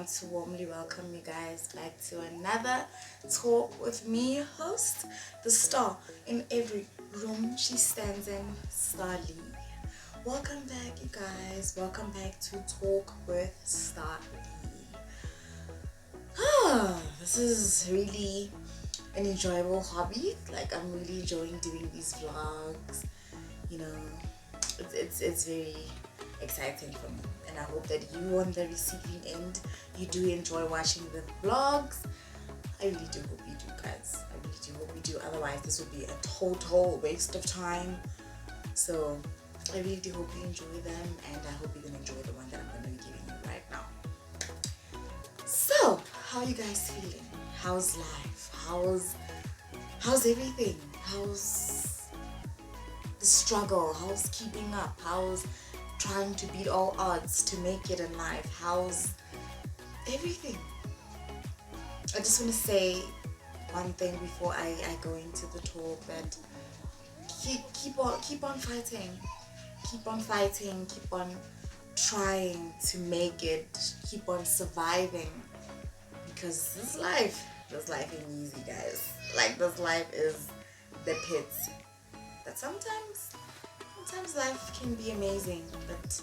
want to warmly welcome you guys back to another talk with me, host, the star in every room she stands in, Starly. Welcome back, you guys. Welcome back to Talk with Starly. This is really an enjoyable hobby. Like, I'm really enjoying doing these vlogs. You know, it's very exciting for me, and I hope that you on the receiving end, you do enjoy watching the vlogs. I really do hope you do, guys. I really do hope you do. Otherwise, this would be a total waste of time. So I really do hope you enjoy them, and I hope you're gonna enjoy the one that I'm gonna be giving you right now. So, how are you guys feeling? How's life? How's everything? How's the struggle? How's keeping up? How's trying to beat all odds to make it in life? How's everything? I just want to say one thing before I go into the talk, that keep on fighting. Keep on fighting, keep on trying to make it, keep on surviving, because this life ain't easy, guys. Like, this life is the pits. But sometimes life can be amazing, but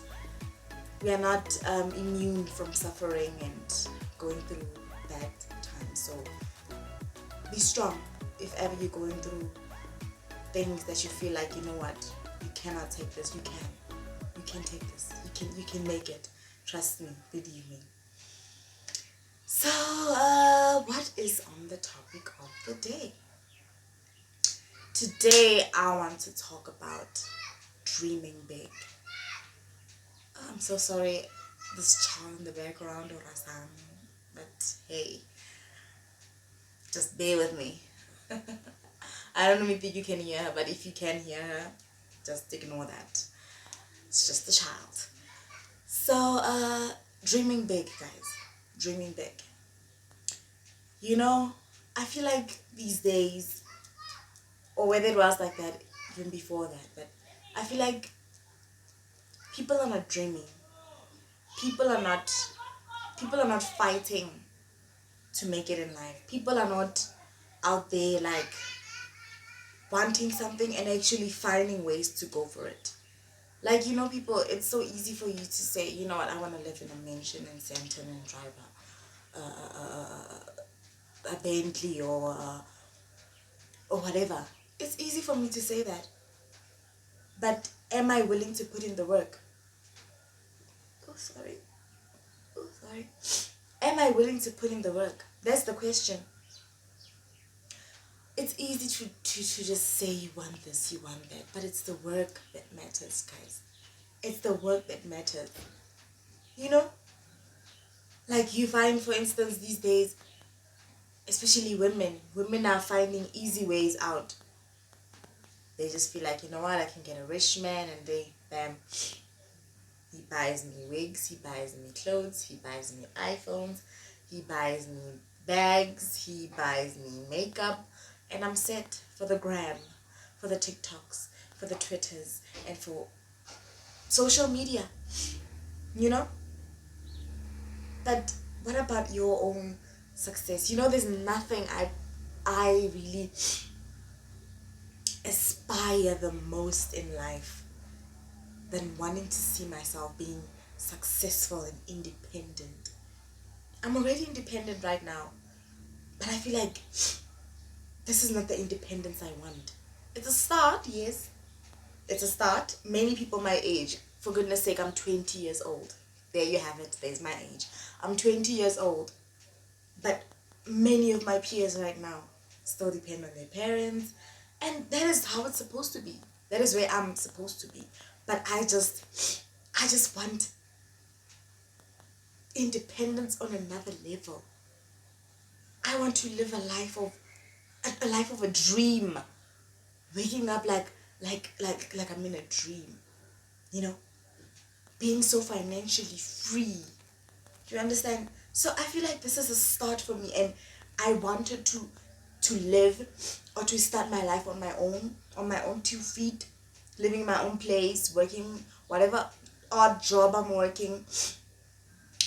we are not immune from suffering and going through bad times. So be strong. If ever you're going through things that you feel like, you know what, you cannot take this, you can take this, you can make it. Trust me, believe me. So what is on the topic of the day? Today I want to talk about dreaming big. I'm so sorry, this child in the background, or Rasam, but hey, just bear with me. I don't even think you can hear her, but if you can hear her, just ignore that. It's just a child. So, dreaming big, guys. Dreaming big. You know, I feel like these days, or whether it was like that even before that, but I feel like people are not dreaming. People are not fighting to make it in life. People are not out there like wanting something and actually finding ways to go for it. Like, you know, people, it's so easy for you to say, you know what, I want to live in a mansion in Sandton and drive a Bentley or whatever. It's easy for me to say that. But am I willing to put in the work? Oh, sorry. Am I willing to put in the work? That's the question. It's easy to just say you want this, you want that, but it's the work that matters, guys. It's the work that matters. You know? Like, you find, for instance, these days, especially women are finding easy ways out. They just feel like, you know what, I can get a rich man, and bam, he buys me wigs, he buys me clothes, he buys me iPhones, he buys me bags, he buys me makeup, and I'm set for the gram, for the TikToks, for the Twitters, and for social media, you know? But what about your own success? You know, there's nothing I really aspire the most in life than wanting to see myself being successful and independent. I'm already independent right now, but I feel like this is not the independence I want. It's a start, yes. It's a start. Many people my age, for goodness sake, I'm 20 years old. There you have it. There's my age. I'm 20 years old. But many of my peers right now still depend on their parents. And that is how it's supposed to be. That is where I'm supposed to be. But I just want independence on another level. I want to live a life of a dream. Waking up like I'm in a dream. You know? Being so financially free. Do you understand? So I feel like this is a start for me, and I wanted to live or to start my life on my own 2 feet, living in my own place, working whatever odd job I'm working.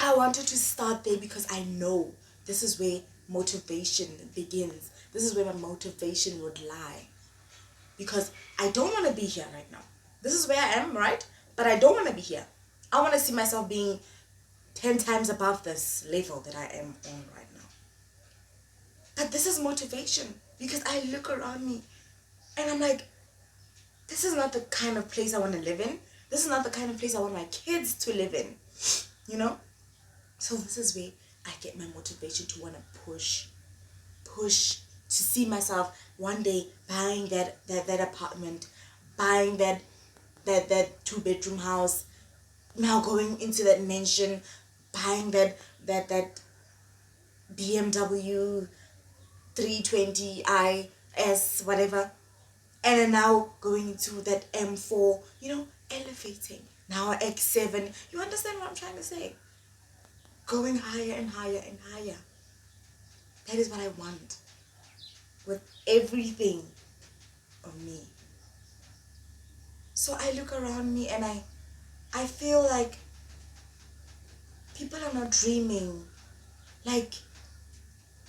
I I wanted to start there because I know this is where motivation begins. This is where my motivation would lie. Because I don't want to be here right now. This is where I am, right? But I don't want to be here. I want to see myself being 10 times above this level that I am on right now. But this is motivation because I look around me and I'm like, this is not the kind of place I want to live in. This is not the kind of place I want my kids to live in. You know? So this is where I get my motivation to want to push, to see myself one day buying that apartment, buying that 2-bedroom house, now going into that mansion, buying that BMW 320i S whatever, and then now going into that M4, elevating. Now X7. You understand what I'm trying to say? Going higher and higher and higher. That is what I want with everything of me. So I look around me and I feel like people are not dreaming. Like,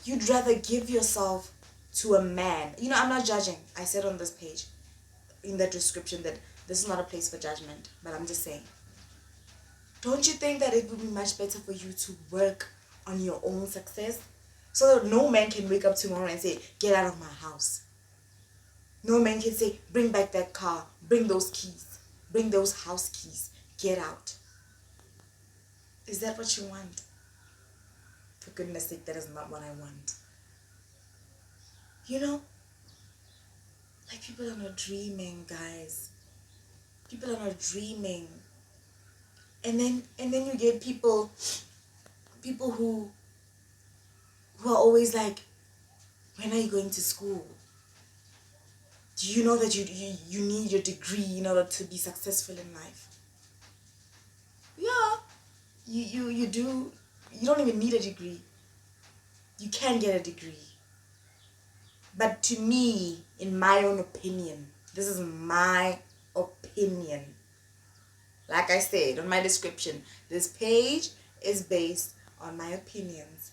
you'd rather give yourself to a man. I'm not judging. I said on this page, in the description, that this is not a place for judgment, but I'm just saying. Don't you think that it would be much better for you to work on your own success so that no man can wake up tomorrow and say, get out of my house? No man can say, bring back that car, bring those keys, bring those house keys, get out. Is that what you want? For goodness sake, that is not what I want. Like, people are not dreaming, guys. People are not dreaming. And then you get people who are always like, when are you going to school? Do you know that you need your degree in order to be successful in life? Yeah, you do. You don't even need a degree. You can get a degree. But to me, in my own opinion, this is my opinion. Like I said on my description, this page is based on my opinions.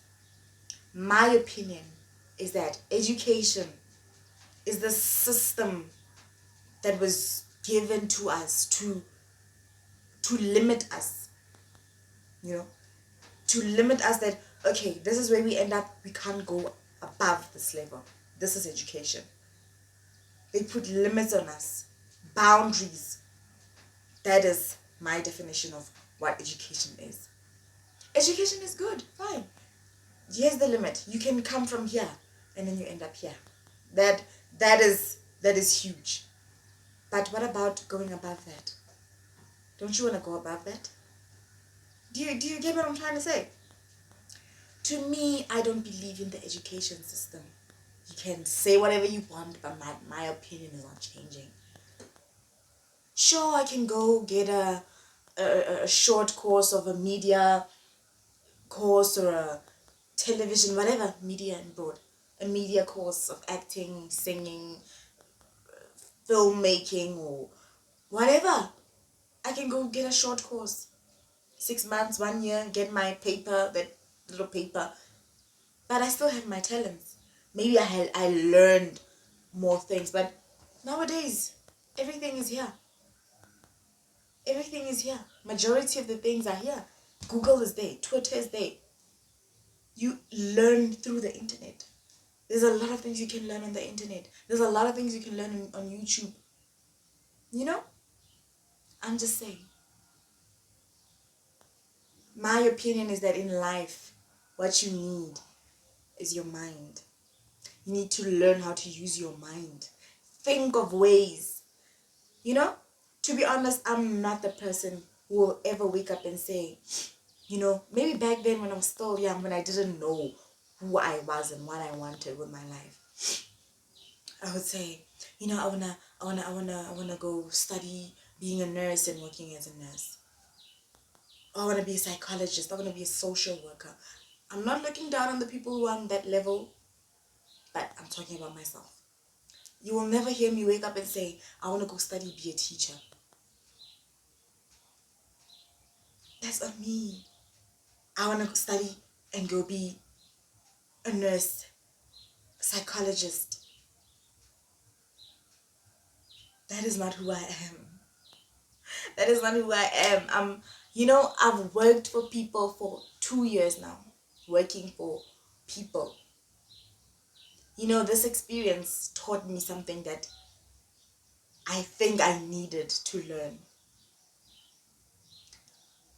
My opinion is that education is the system that was given to us to limit us. To limit us that, okay, this is where we end up, we can't go above this level. This is education. They put limits on us, boundaries. That is my definition of what education is. Education is good, fine. Here's the limit. You can come from here and then you end up here. That is huge. But what about going above that? Don't you want to go above that? Do you get what I'm trying to say? To me, I don't believe in the education system. You can say whatever you want, but my opinion is not changing. Sure, I can go get a short course of a media course or a television, whatever, media and broad. A media course of acting, singing, filmmaking, or whatever. I can go get a short course. 6 months, 1 year, get my paper, that little paper. But I still have my talents. Maybe I learned more things, but nowadays, everything is here. Everything is here. Majority of the things are here. Google is there. Twitter is there. You learn through the internet. There's a lot of things you can learn on the internet. There's a lot of things you can learn on YouTube. I'm just saying. My opinion is that in life, what you need is your mind. You need to learn how to use your mind. Think of ways. To be honest, I'm not the person who will ever wake up and say, maybe back then when I was still young, when I didn't know who I was and what I wanted with my life, I would say, I wanna go study being a nurse and working as a nurse. I want to be a psychologist. I want to be a social worker. I'm not looking down on the people who are on that level, but I'm talking about myself. You will never hear me wake up and say, I want to go study, be a teacher. That's on me. I want to study and go be a nurse, a psychologist. That is not who I am. That is not who I am. I've worked for people for 2 years now, working for people. This experience taught me something that I think I needed to learn.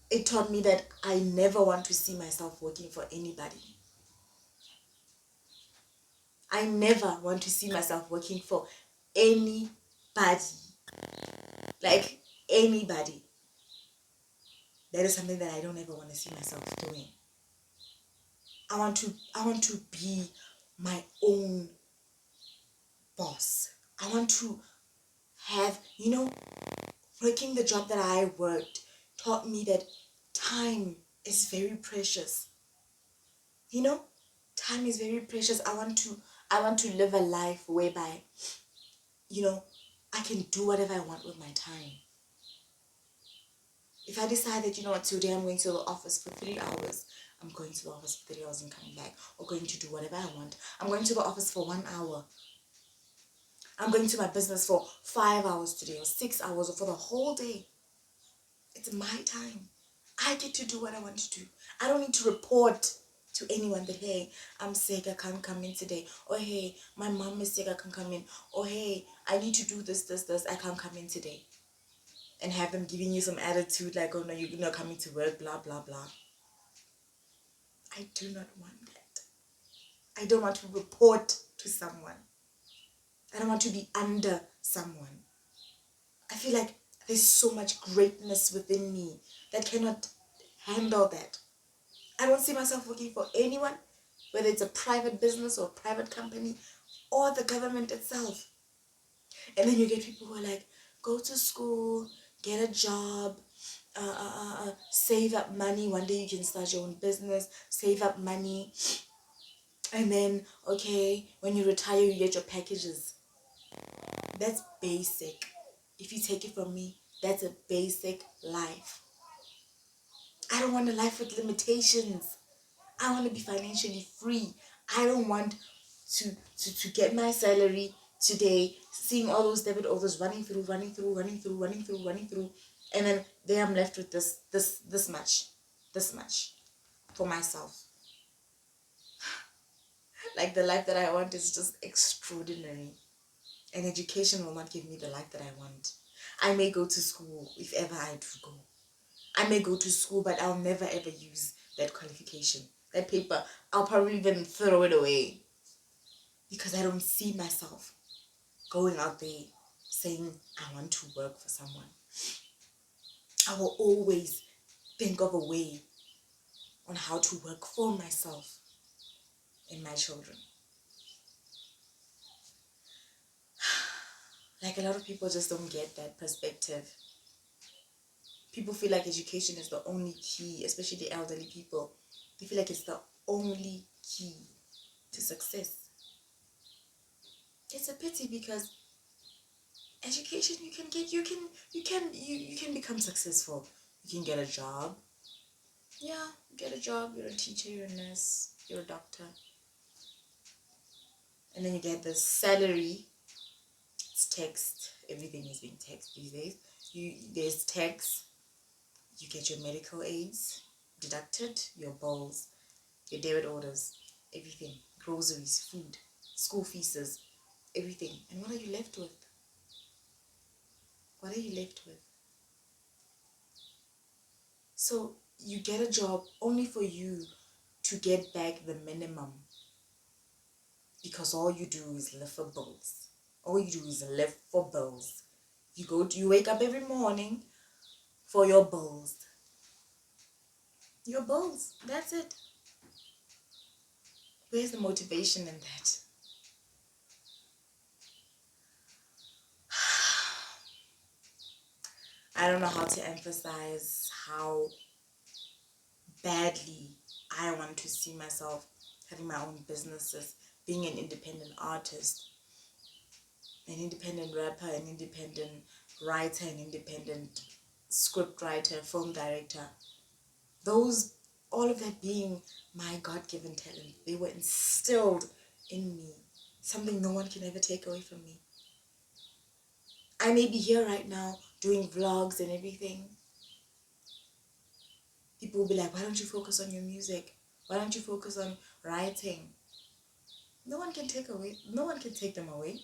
It taught me that I never want to see myself working for anybody. I never want to see myself working for anybody. Like anybody. That is something that I don't ever want to see myself doing. I want to be my own boss. I want to have, working the job that I worked taught me that time is very precious. Time is very precious. I want to live a life whereby, I can do whatever I want with my time. If I decide that, today I'm going to the office for 3 hours, I'm going to the office for 3 hours and coming back, or going to do whatever I want. I'm going to the office for 1 hour. I'm going to my business for 5 hours today, or 6 hours, or for the whole day. It's my time. I get to do what I want to do. I don't need to report to anyone that, hey, I'm sick, I can't come in today. Or, hey, my mom is sick, I can't come in. Or, hey, I need to do this, I can't come in today. And have them giving you some attitude like, oh no, you're not coming to work, blah, blah, blah. I do not want that. I don't want to report to someone. I don't want to be under someone. I feel like there's so much greatness within me that cannot handle that. I don't see myself working for anyone, whether it's a private business or a private company or the government itself. And then you get people who are like, go to school, get a job, save up money. One day you can start your own business, save up money. And then, okay, when you retire, you get your packages. That's basic. If you take it from me, that's a basic life. I don't want a life with limitations. I want to be financially free. I don't want to get my salary today, seeing all those debit orders running through, and then there I'm left with this much for myself. Like the life that I want is just extraordinary. And education will not give me the life that I want. I may go to school if ever I do go. I may go to school, but I'll never ever use that qualification. That paper, I'll probably even throw it away. Because I don't see myself going out there saying I want to work for someone. I will always think of a way on how to work for myself and my children. Like a lot of people just don't get that perspective. People feel like education is the only key, especially the elderly people. They feel like it's the only key to success. It's a pity because education you can become successful. You can get a job. Yeah, you get a job, you're a teacher, you're a nurse, you're a doctor. And then you get the salary. It's text. Everything is being text these days. There's text. You get your medical aids deducted, your bills, your debit orders, everything, groceries, food, school fees, everything. And what are you left with? What are you left with? So you get a job only for you to get back the minimum, because all you do is live for bills. All you do is live for bills. You wake up every morning for your bills. Your bills. That's it. Where's the motivation in that? I don't know how to emphasize how badly I want to see myself having my own businesses, being an independent artist, an independent rapper, an independent writer, an independent script writer, film director. Those all of that being my God-given talent. They were instilled in me. Something no one can ever take away from me. I may be here right now doing vlogs and everything. People will be like, why don't you focus on your music? Why don't you focus on writing? No one can take them away.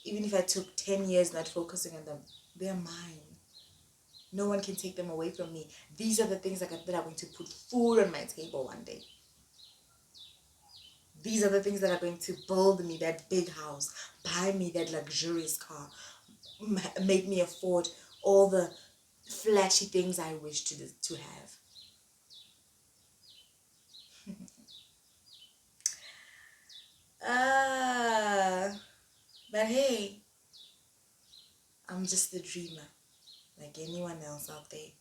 Even if I took 10 years not focusing on them, they're mine. No one can take them away from me. These are the things that are going to put food on my table one day. These are the things that are going to build me that big house, buy me that luxurious car, make me afford all the flashy things I wish to have. But hey, I'm just a dreamer, like anyone else out there.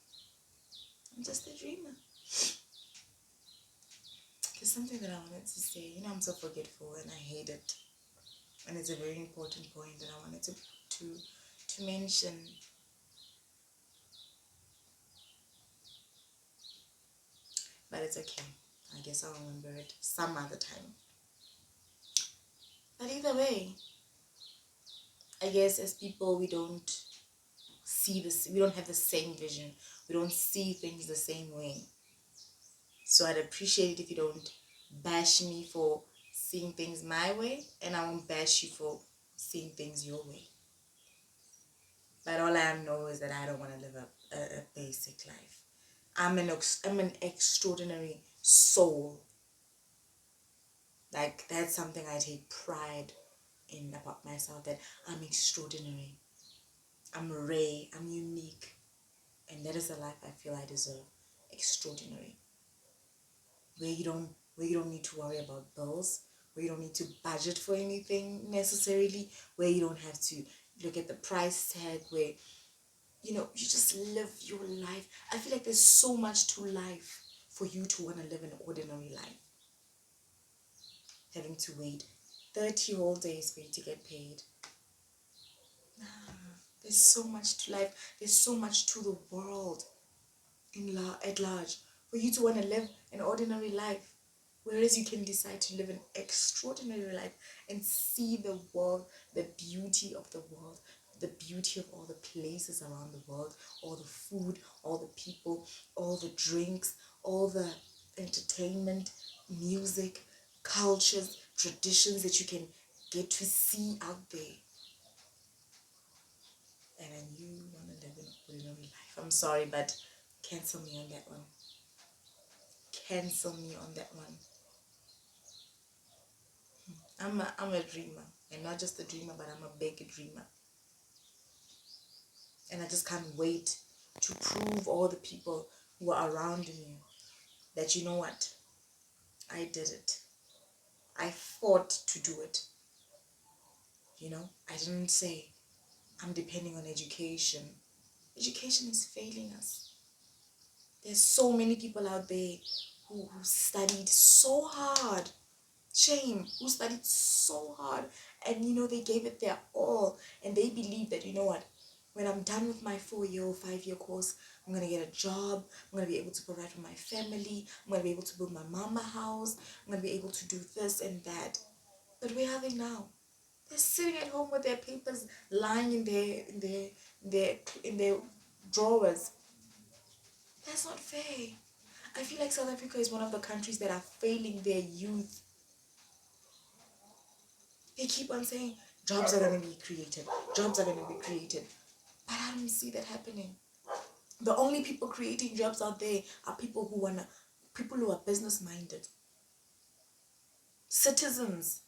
I'm just a dreamer. There's something that I wanted to say. I'm so forgetful and I hate it. And it's a very important point that I wanted to mention. But it's okay. I guess I'll remember it some other time. But either way, I guess as people we don't see this, we don't have the same vision. We don't see things the same way. So I'd appreciate it if you don't bash me for seeing things my way, and I won't bash you for seeing things your way. But all I know is that I don't want to live a basic life. I'm an extraordinary soul. Like, that's something I take pride in about myself, that I'm extraordinary. I'm rare, I'm unique. And that is the life I feel I deserve. Extraordinary. Where you don't need to worry about bills, where you don't need to budget for anything necessarily, where you don't have to look at the price tag, where you just live your life. I feel like there's so much to life for you to want to live an ordinary life. Having to wait 30 whole days for you to get paid. There's so much to life. There's so much to the world at large for you to want to live an ordinary life. Whereas you can decide to live an extraordinary life and see the world, the beauty of the world, the beauty of all the places around the world, all the food, all the people, all the drinks, all the entertainment, music, cultures, traditions that you can get to see out there. And then you want to live an ordinary life. I'm sorry, but cancel me on that one. Cancel me on that one. I'm a dreamer, and not just a dreamer, but I'm a big dreamer. And I just can't wait to prove all the people who are around me that, you know what, I did it. I fought to do it. I didn't say I'm depending on education. Education is failing us. There's so many people out there who studied so hard. Shame, who studied so hard, and they gave it their all, and they believe that, you know what, when I'm done with my 4-year or 5-year course, I'm gonna get a job, I'm gonna be able to provide for my family, I'm gonna be able to build my mama house, I'm gonna be able to do this and that. But where are they now? They're sitting at home with their papers lying in their drawers. That's not fair. I feel like South Africa is one of the countries that are failing their youth. They keep on saying jobs are going to be created. Jobs are going to be created. But I don't see that happening. The only people creating jobs out there are people who are business minded. Citizens,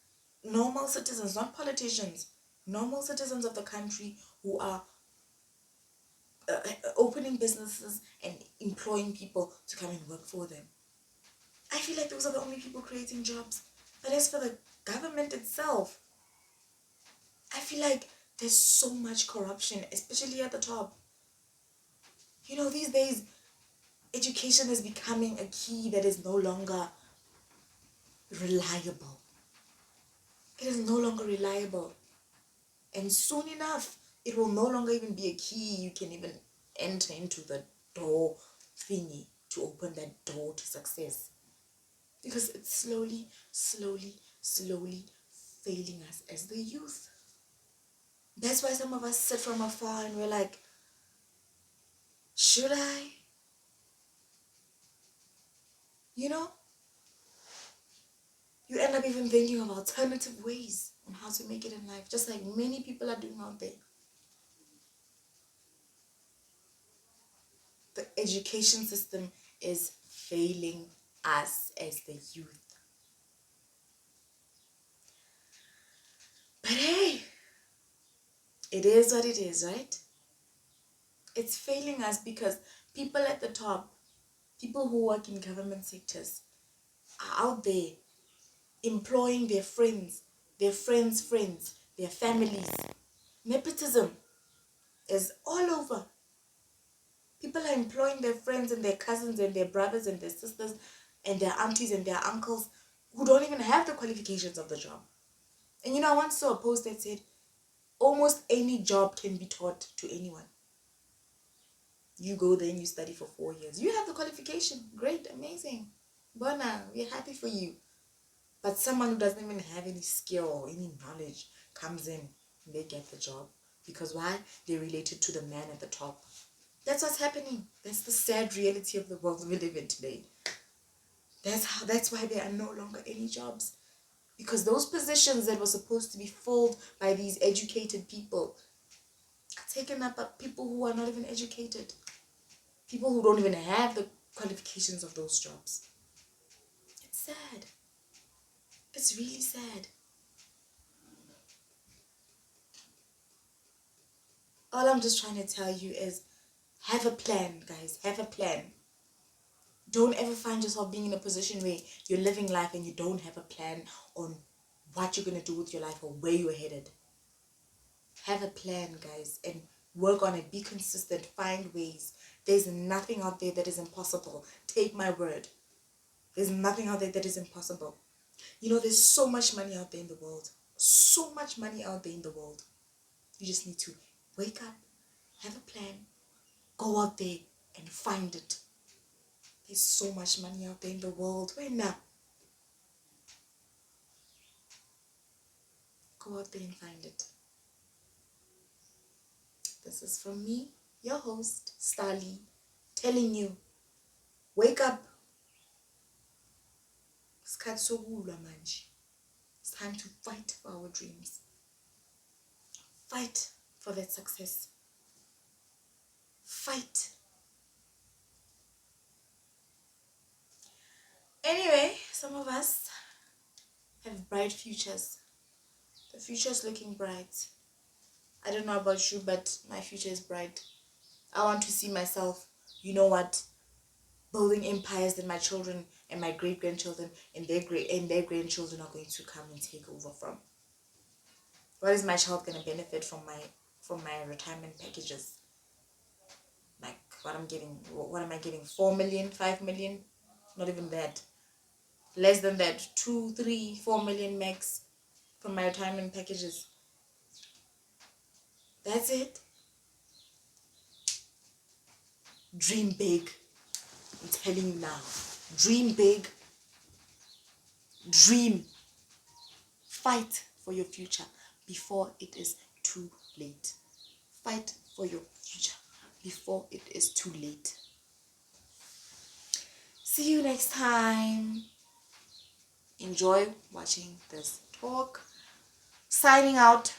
normal citizens, not politicians, normal citizens of the country who are opening businesses and employing people to come and work for them. I feel like those are the only people creating jobs. But as for the government itself, I feel like there's so much corruption, especially at the top. These days, education is becoming a key that is no longer reliable. It is no longer reliable. And soon enough, it will no longer even be a key you can even enter into the door thingy to open that door to success. Because it's slowly failing us as the youth. That's why some of us sit from afar and we're like, should I? You know? You end up even thinking of alternative ways on how to make it in life, just like many people are doing out there. The education system is failing us as the youth. But hey, it is what it is, right? It's failing us because people at the top, people who work in government sectors, are out there employing their friends, their friends' friends, their families. Nepotism is all over. People are employing their friends and their cousins and their brothers and their sisters and their aunties and their uncles who don't even have the qualifications of the job. And you know, I once saw a post that said, almost any job can be taught to anyone. You go there and you study for 4 years. You have the qualification. Great, amazing. Bona, we're happy for you. But someone who doesn't even have any skill or any knowledge comes in and they get the job. Because why? They're related to the man at the top. That's what's happening. That's the sad reality of the world we live in today. That's why there are no longer any jobs. Because those positions that were supposed to be filled by these educated people are taken up by people who are not even educated. People who don't even have the qualifications of those jobs. It's sad. It's really sad. All I'm just trying to tell you is have a plan, guys. Have a plan. Don't ever find yourself being in a position where you're living life and you don't have a plan on what you're going to do with your life or where you're headed. Have a plan, guys, and work on it. Be consistent. Find ways. There's nothing out there that is impossible. Take my word. There's nothing out there that is impossible. You know, there's so much money out there in the world. So much money out there in the world. You just need to wake up, have a plan, go out there and find it. There's so much money out there in the world. Where now? Go out there and find it. This is from me, your host, Starly, telling you, wake up. It's time to fight for our dreams. Fight for that success. Fight. Anyway, some of us have bright futures. The future is looking bright. I don't know about you, but my future is bright. I want to see myself, you know what, building empires that my children and my great-grandchildren and their grandchildren are going to come and take over from. What is my child going to benefit from my retirement packages? Like what am I getting? 4 million, 5 million? Not even that. Less than that. 2, 3, 4 million max from my retirement packages. That's it. Dream big. I'm telling you now. Dream big. Dream. Fight for your future before it is too late. Fight for your future before it is too late. See you next time. Enjoy watching this talk. Signing out.